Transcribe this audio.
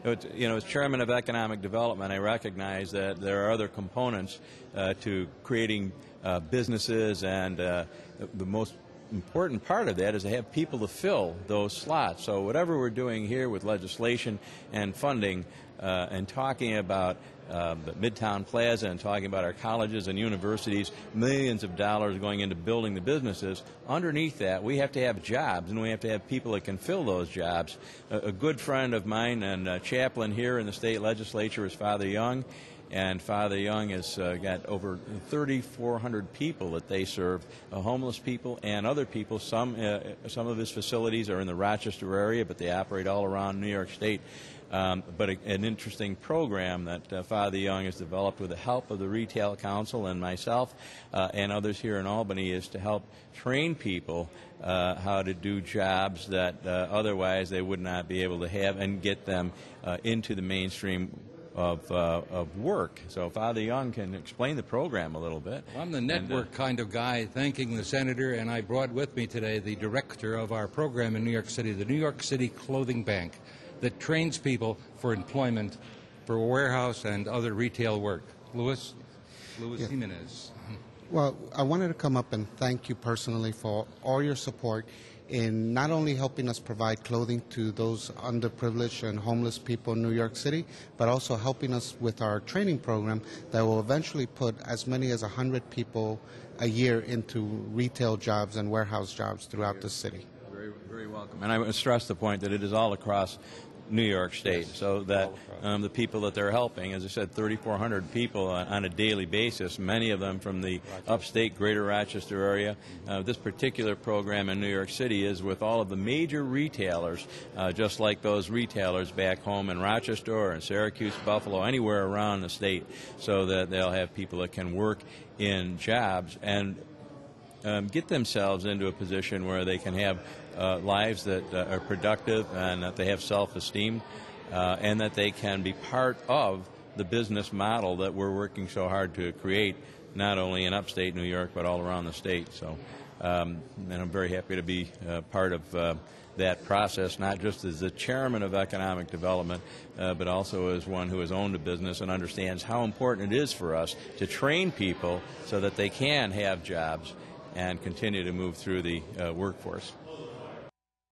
As chairman of economic development, I recognize that there are other components to creating businesses, and the most important part of that is to have people to fill those slots. So whatever we're doing here with legislation and funding and talking about the Midtown Plaza and talking about our colleges and universities, millions of dollars going into building the businesses, underneath that we have to have jobs, and we have to have people that can fill those jobs. A good friend of mine and chaplain here in the state legislature is Father Young. And Father Young has got over 3,400 people that they serve, homeless people and other people. Some of his facilities are in the Rochester area, but they operate all around New York State. But an interesting program that Father Young has developed with the help of the Retail Council and myself and others here in Albany is to help train people how to do jobs that otherwise they would not be able to have, and get them into the mainstream of work. So Father Young can explain the program a little bit. Well, I'm the network kind of guy, thanking the Senator, and I brought with me today the director of our program in New York City, the New York City Clothing Bank, that trains people for employment, for warehouse and other retail work. Louis Yeah. Jimenez. Well, I wanted to come up and thank you personally for all your support in not only helping us provide clothing to those underprivileged and homeless people in New York City, but also helping us with our training program that will eventually put as many as 100 people a year into retail jobs and warehouse jobs throughout the city. Very, very welcome. And I would stress the point that it is all across New York State, so that the people that they're helping, as I said, 3,400 people on a daily basis, many of them from the upstate greater Rochester area. This particular program in New York City is with all of the major retailers, just like those retailers back home in Rochester or in Syracuse, Buffalo, anywhere around the state, so that they'll have people that can work in jobs and get themselves into a position where they can have lives that are productive, and that they have self-esteem, and that they can be part of the business model that we're working so hard to create, not only in upstate New York, but all around the state. So, and I'm very happy to be part of that process, not just as the chairman of economic development, but also as one who has owned a business and understands how important it is for us to train people so that they can have jobs and continue to move through the workforce.